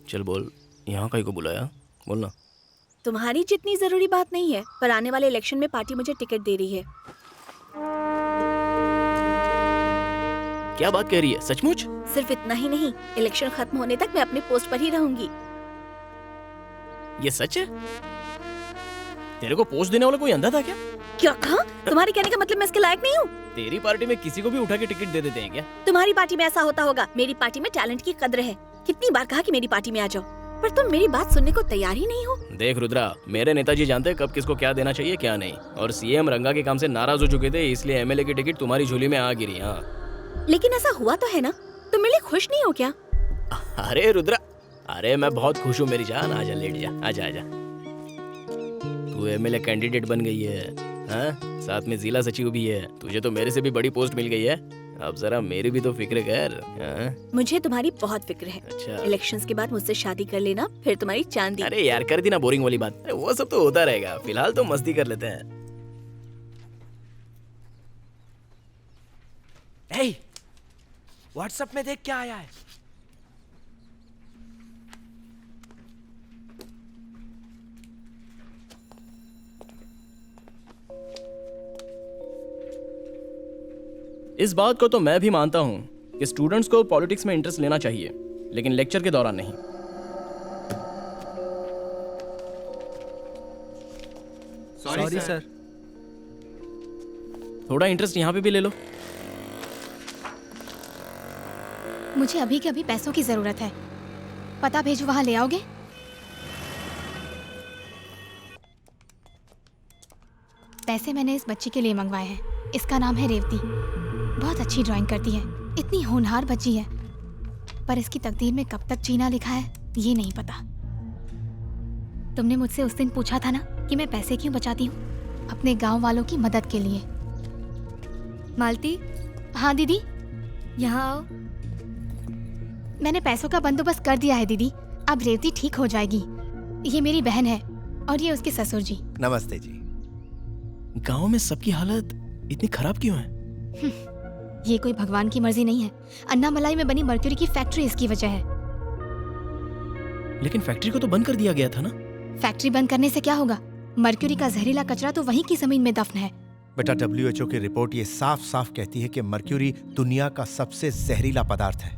चल बोल, यहाँ कहीं को बुलाया? बोलना। तुम्हारी जितनी जरूरी बात नहीं है, पर आने वाले इलेक्शन में पार्टी मुझे टिकट दे रही है। क्या बात कह रही है, सचमुच? सिर्फ इतना ही नहीं, इलेक्शन खत्म होने तक मैं अपने पोस्ट पर ही रहूंगी। ये सच है? तेरे को पोस्ट देने वाला कोई अंधा था क्या? क्या कहा? तुम्हारे कहने का मतलब मैं इसके लायक नहीं हूँ? तेरी पार्टी में किसी को भी उठा के टिकट दे देते हैं क्या? तुम्हारी पार्टी में ऐसा होता होगा, मेरी पार्टी में टैलेंट की कद्र है। कितनी बार कहा कि मेरी पार्टी में आ जाओ, पर तुम मेरी बात सुनने को तैयार ही नहीं हो। देख रुद्रा, मेरे नेताजी जानते हैं कब किसको क्या देना चाहिए क्या नहीं, और सीएम रंगा के काम से नाराज हो चुके थे, इसलिए एमएलए की टिकट तुम्हारी झोली में आ गिरी। हाँ, लेकिन ऐसा हुआ तो है ना? तुम मेरे लिए खुश नहीं हो क्या? अरे रुद्रा, अरे मैं बहुत खुश हूँ मेरी जान। आजा, लेट जा, आजा आजा। तू एमएलए कैंडिडेट बन गई है, हाँ? साथ में जिला सचिव भी है। तुझे तो मेरे से भी बड़ी पोस्ट मिल गई है। अब जरा मेरी भी तो फिक्र कर। हाँ? मुझे तुम्हारी बहुत फिक्र है। अच्छा, इलेक्शंस के बाद मुझसे शादी कर लेना, फिर तुम्हारी चांदी। अरे यार कर दी ना बोरिंग वाली बात। अरे वो सब तो होता रहेगा, फिलहाल तो मस्ती कर लेते हैं। हे, व्हाट्सएप में देख क्या आया है। इस बात को तो मैं भी मानता हूँ कि स्टूडेंट्स को पॉलिटिक्स में इंटरेस्ट लेना चाहिए, लेकिन लेक्चर के दौरान नहीं। Sorry sir. थोड़ा इंटरेस्ट यहाँ पे भी ले लो। मुझे अभी के अभी पैसों की जरूरत है, पता भेजो, वहां ले आओगे? पैसे मैंने इस बच्ची के लिए मंगवाए हैं। इसका नाम है रेवती। बहुत अच्छी ड्राइंग करती है, इतनी होनहार बच्ची है, पर इसकी तकदीर में कब तक जीना लिखा है ये नहीं पता। तुमने मुझसे उस दिन पूछा था ना कि मैं पैसे क्यों बचाती हूँ? अपने गांव वालों की मदद के लिए। मालती, हाँ दीदी, यहाँ आओ। मैंने पैसों का बंदोबस्त कर दिया है दीदी। अब रेवती ठीक हो जाएगी। ये मेरी बहन है और ये उसके ससुर जी। नमस्ते जी। गांव में सबकी हालत इतनी खराब क्यों है? ये कोई भगवान की मर्जी नहीं है। अन्नामलाई में बनी मर्क्यूरी की फैक्ट्री इसकी वजह है। लेकिन फैक्ट्री को तो बंद कर दिया गया था ना? फैक्ट्री बंद करने से क्या होगा? मर्क्यूरी का जहरीला कचरा तो वहीं की जमीन में दफन है। बेटा, WHO की रिपोर्ट ये साफ साफ कहती है कि मर्क्यूरी दुनिया का सबसे जहरीला पदार्थ है।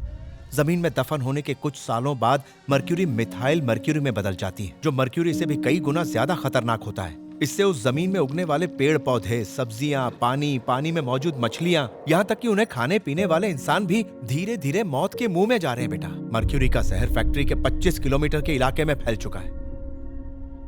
जमीन में दफन होने के कुछ सालों बाद मर्क्यूरी मिथाइल मर्क्यूरी में बदल जाती है, जो मर्क्यूरी से भी कई गुना ज्यादा खतरनाक होता है। इससे उस जमीन में उगने वाले पेड़ पौधे, सब्जियां, पानी में मौजूद मछलियां, यहाँ तक कि उन्हें खाने पीने वाले इंसान भी धीरे धीरे मौत के मुंह में जा रहे हैं। बेटा, मर्क्यूरी का जहर फैक्ट्री के 25 किलोमीटर के इलाके में फैल चुका है।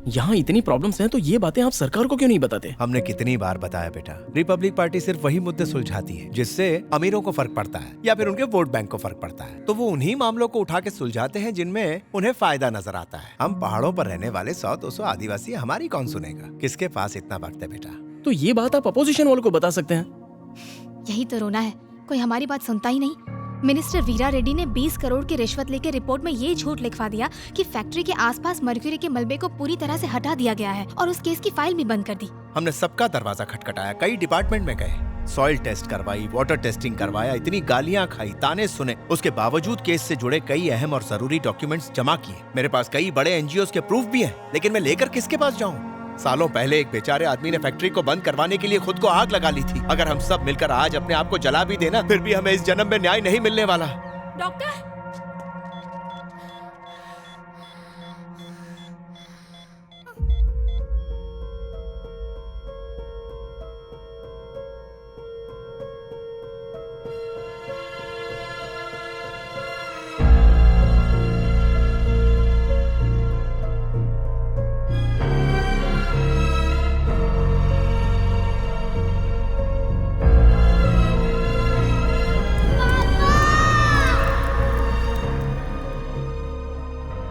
यहाँ इतनी प्रॉब्लम्स हैं तो ये बातें आप सरकार को क्यों नहीं बताते? हमने कितनी बार बताया बेटा, रिपब्लिक पार्टी सिर्फ वही मुद्दे सुलझाती है जिससे अमीरों को फर्क पड़ता है या फिर उनके वोट बैंक को फर्क पड़ता है, तो वो उन्हीं मामलों को उठा के सुलझाते हैं जिनमें उन्हें फायदा नजर आता है। हम पहाड़ों पर रहने वाले 100-200 आदिवासी हमारी कौन सुनेगा? किसके पास इतना वक्त है बेटा? तो ये बात आप अपोजिशन वालों को बता सकते हैं। यही तो रोना है, कोई हमारी बात सुनता ही नहीं। मिनिस्टर वीरा रेड्डी ने 20 करोड़ की रिश्वत लेकर रिपोर्ट में ये झूठ लिखवा दिया कि फैक्ट्री के आसपास मर्क्यूरी के मलबे को पूरी तरह से हटा दिया गया है और उस केस की फाइल भी बंद कर दी। हमने सबका दरवाजा खटखटाया, कई डिपार्टमेंट में गए, सॉइल टेस्ट करवाई, वाटर टेस्टिंग करवाया, इतनी गालियां खाई, ताने सुने, उसके बावजूद केस से जुड़े कई अहम और जरूरी डॉक्यूमेंट्स जमा किए। मेरे पास कई बड़े NGOs के प्रूफ भी हैं, लेकिन मैं लेकर किसके पास जाऊं? सालों पहले एक बेचारे आदमी ने फैक्ट्री को बंद करवाने के लिए खुद को आग लगा ली थी। अगर हम सब मिलकर आज अपने आप को जला भी देना, फिर भी हमें इस जन्म में न्याय नहीं मिलने वाला। डॉक्टर,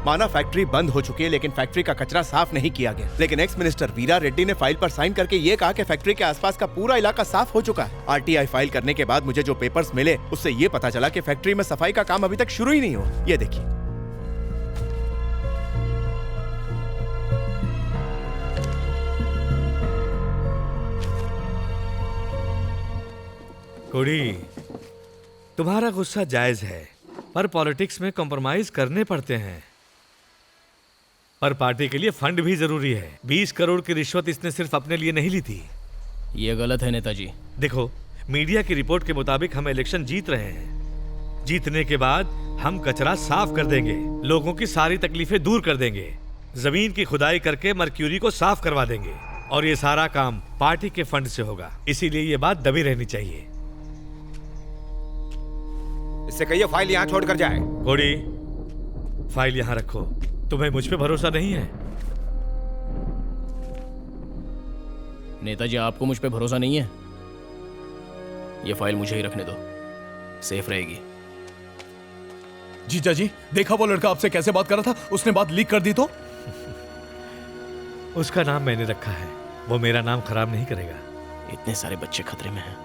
माना फैक्ट्री बंद हो चुकी है, लेकिन फैक्ट्री का कचरा साफ नहीं किया गया। लेकिन एक्स मिनिस्टर वीरा रेड्डी ने फाइल पर साइन करके ये कहा कि फैक्ट्री के आसपास का पूरा इलाका साफ हो चुका है। RTI फाइल करने के बाद मुझे जो पेपर्स मिले, उससे ये पता चला कि फैक्ट्री में सफाई का काम अभी तक शुरू ही नहीं हुआ। ये देखिए। कुड़ी, तुम्हारा गुस्सा जायज है, पर पॉलिटिक्स में कॉम्प्रोमाइज करने पड़ते हैं। और पार्टी के लिए फंड भी जरूरी है। 20 करोड़ की रिश्वत इसने सिर्फ अपने लिए नहीं ली थी। ये गलत है नेताजी। देखो, मीडिया की रिपोर्ट के मुताबिक हम इलेक्शन जीत रहे हैं। जीतने के बाद हम कचरा साफ कर देंगे, लोगों की सारी तकलीफें दूर कर देंगे, जमीन की खुदाई करके मर्क्यूरी को साफ करवा देंगे, और ये सारा काम पार्टी के फंड से होगा। इसीलिए ये बात दबी रहनी चाहिए। इससे कहिए फाइल यहाँ छोड़कर जाए। कोड़ी, फाइल यहाँ रखो। तुम्हें मुझ पे भरोसा नहीं है? नेताजी, आपको मुझ पे भरोसा नहीं है? ये फाइल मुझे ही रखने दो, सेफ रहेगी। जीजा जी, देखा वो लड़का आपसे कैसे बात कर रहा था? उसने बात लीक कर दी तो? उसका नाम मैंने रखा है, वो मेरा नाम खराब नहीं करेगा। इतने सारे बच्चे खतरे में हैं,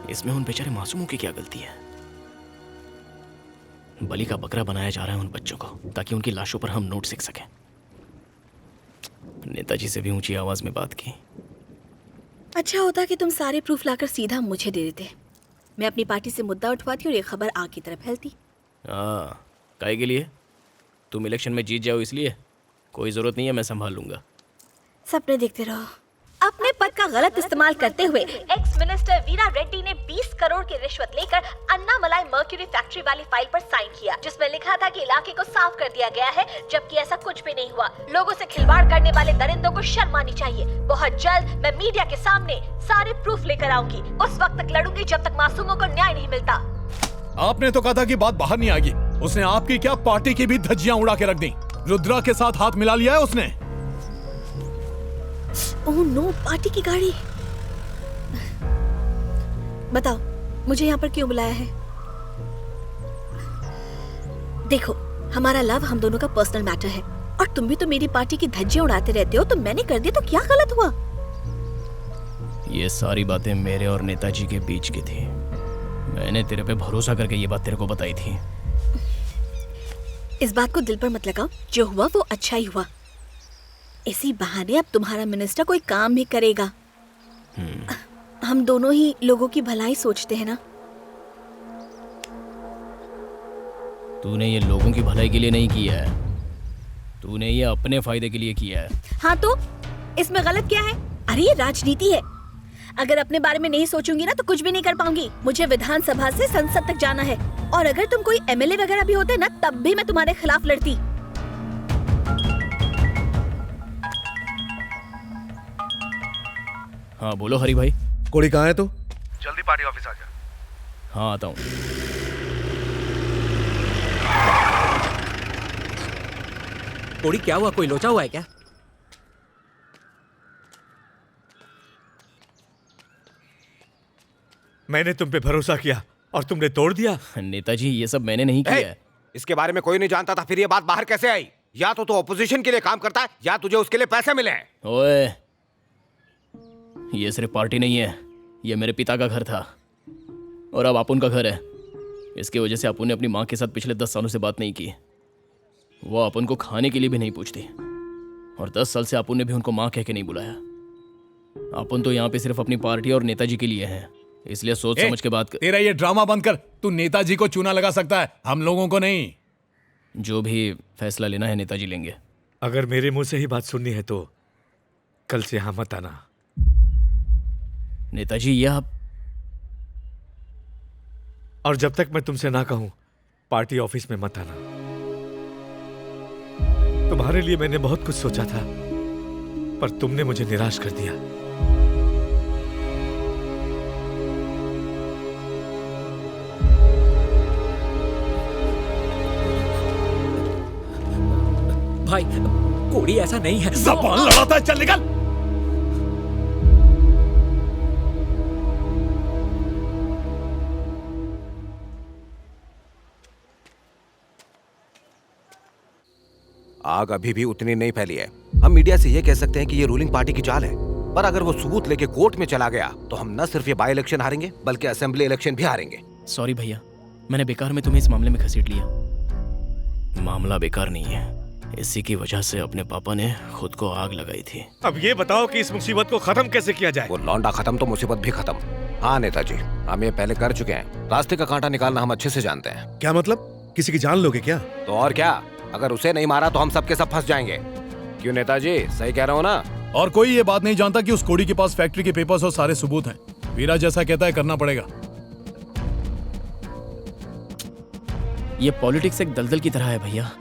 इसमें उन बेचारे मासूमों की क्या गलती है? बलि का बकरा बनाया जा रहा है उन बच्चों को, ताकि उनकी लाशों पर हम नोट सीख सकें। नेताजी से भी ऊंची आवाज में बात की। अच्छा होता कि तुम सारे प्रूफ लाकर सीधा मुझे दे देते। मैं अपनी पार्टी से मुद्दा उठवाती और ये खबर आग की तरफ फैलती। काहे के लिए? तुम इलेक्शन में जीत जाओ इसलिए? कोई जरूरत नहीं है, मैं संभाल लूंगा। सपने देखते रहो। अपने पद का गलत इस्तेमाल करते हुए एक्स मिनिस्टर वीरा रेड्डी ने 20 करोड़ की रिश्वत लेकर अन्नामलाई मर्क्यूरी फैक्ट्री वाली फाइल पर साइन किया, जिसमें लिखा था कि इलाके को साफ कर दिया गया है, जबकि ऐसा कुछ भी नहीं हुआ। लोगों से खिलवाड़ करने वाले दरिंदों को शर्म आनी चाहिए। बहुत जल्द मैं मीडिया के सामने सारे प्रूफ लेकर आऊंगी। उस वक्त तक लड़ूंगी जब तक मासूमों को न्याय नहीं मिलता। आपने तो कहा था कि बात बाहर नहीं आएगी। उसने आपकी क्या, पार्टी की भी धज्जियां उड़ा के रख दी। रुद्रा के साथ हाथ मिला लिया है उसने। ओह नो, पार्टी की गाड़ी। बताओ, मुझे यहाँ पर क्यों बुलाया है? देखो, हमारा लव हम दोनों का पर्सनल मैटर है, और तुम भी तो मेरी पार्टी की धज्जियां उड़ाते रहते हो। तो मैंने कर दिया तो क्या गलत हुआ? ये सारी बातें मेरे और नेताजी के बीच की थी। मैंने तेरे पे भरोसा करके ये बात तेरे को बताई थी। इस बात को दिल पर मत लगाओ। जो हुआ वो अच्छा ही हुआ। इसी बहाने अब तुम्हारा मिनिस्टर कोई काम भी करेगा। हम दोनों ही लोगों की भलाई सोचते हैं ना। तूने ये लोगों की भलाई के लिए नहीं किया है, तूने ये अपने फायदे के लिए किया है। हाँ तो इसमें गलत क्या है? अरे ये राजनीति है। अगर अपने बारे में नहीं सोचूंगी ना तो कुछ भी नहीं कर पाऊंगी। मुझे विधानसभा से संसद तक जाना है, और अगर तुम कोई एमएलए वगैरह भी होते ना तब भी मैं तुम्हारे खिलाफ लड़ती। हाँ बोलो हरी भाई। कोड़ी कहाँ है तू? जल्दी पार्टी ऑफिस आ जा। हाँ आता हूँ। कोड़ी, क्या हुआ? कोई लोचा हुआ है क्या? मैंने तुम पे भरोसा किया और तुमने तोड़ दिया। नेताजी, ये सब मैंने नहीं किया है। इसके बारे में कोई नहीं जानता था, फिर ये बात बाहर कैसे आई? या तो तू ऑपोजिशन के लिए काम करता है, या तुझे उसके लिए पैसे मिले हैं। ओए, ये सिर्फ पार्टी नहीं है, ये मेरे पिता का घर था और अब अपुन का घर है। इसकी वजह से अपुन ने अपनी माँ के साथ पिछले 10 सालों से बात नहीं की। वो अपुन को खाने के लिए भी नहीं पूछती, और 10 साल से अपुन ने भी उनको माँ कह के नहीं बुलाया। अपुन तो यहाँ पे सिर्फ अपनी पार्टी और नेताजी के लिए है, इसलिए सोच समझ के बात कर। तेरा ये ड्रामा बंद कर। तू नेताजी को चूना लगा सकता है, हम लोगों को नहीं। जो भी फैसला लेना है नेताजी लेंगे। अगर मेरे मुंह से ही बात सुननी है तो कल से यहाँ मत आना। नेताजी, ये आप। और जब तक मैं तुमसे ना कहूं, पार्टी ऑफिस में मत आना। तुम्हारे लिए मैंने बहुत कुछ सोचा था, पर तुमने मुझे निराश कर दिया। भाई, कोड़ी ऐसा नहीं है। ज़बान लड़ाता है, चल निकल। आग अभी भी उतनी नहीं फैली है। हम मीडिया से ये कह सकते हैं कि ये रूलिंग पार्टी की चाल है, पर अगर वो सबूत लेके कोर्ट में चला गया तो हम न सिर्फ ये बाई इलेक्शन हारेंगे बल्कि असेंबली इलेक्शन भी हारेंगे। सॉरी भैया, मैंने बेकार में तुम्हें इस मामले में घसीट लिया। मामला बेकार नहीं है, इसी की वजह से अपने पापा ने खुद को आग लगाई थी। अब ये बताओ कि इस मुसीबत को खत्म कैसे किया जाए? वो लौंडा खत्म तो मुसीबत भी खत्म। हाँ नेताजी, हम ये पहले कर चुके हैं। रास्ते का कांटा निकालना हम अच्छे से जानते हैं। क्या मतलब? किसी की जान लोगे क्या? तो और क्या, अगर उसे नहीं मारा तो हम सबके सब फंस जाएंगे। क्यों नेताजी, सही कह रहा हूँ ना? और कोई ये बात नहीं जानता कि उस कोड़ी के पास फैक्ट्री के पेपर्स और सारे सबूत हैं। वीरा जैसा कहता है करना पड़ेगा। ये पॉलिटिक्स एक दलदल की तरह है भैया।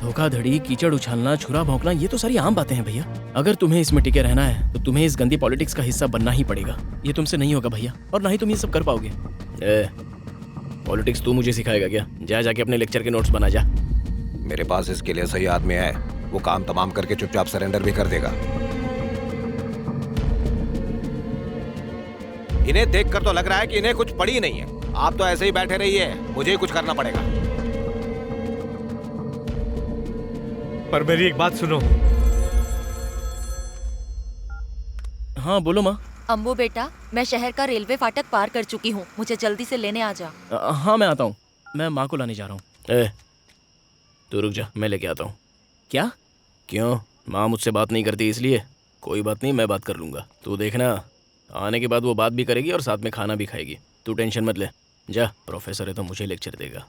धोखाधड़ी, कीचड़ उछालना, छुरा भौंकना, ये तो सारी आम बातें हैं भैया। अगर तुम्हें इसमें टिके रहना है तो तुम्हें इस गंदी पॉलिटिक्स का हिस्सा बनना ही पड़ेगा। ये तुमसे नहीं होगा भैया, और ना ही तुम ये सब कर पाओगे। पॉलिटिक्स तू मुझे सिखाएगा क्या? जा जाके अपने लेक्चर के नोट्स बना जा। मेरे पास इसके लिए सही आदमी है, वो काम तमाम करके चुपचाप सरेंडर भी कर देगा। इन्हें देखकर तो लग रहा है कि इन्हें कुछ पड़ी नहीं है। आप तो ऐसे ही बैठे रहिए, मुझे ही कुछ करना पड़ेगा। पर मेरी एक बात सुनो। हाँ बोलो माँ। अम्बू बेटा, मैं शहर का रेलवे फाटक पार कर चुकी हूँ, मुझे जल्दी से लेने आ जा। हाँ मैं आता हूँ, मैं माँ को लाने जा रहा हूँ। तू रुक जा, मैं लेके आता हूँ। क्या? क्यों? माँ मुझसे बात नहीं करती इसलिए? कोई बात नहीं, मैं बात कर लूँगा। तू देखना, आने के बाद वो बात भी करेगी और साथ में खाना भी खाएगी। तू टेंशन मत ले। जा, प्रोफेसर है तो मुझे लेक्चर देगा।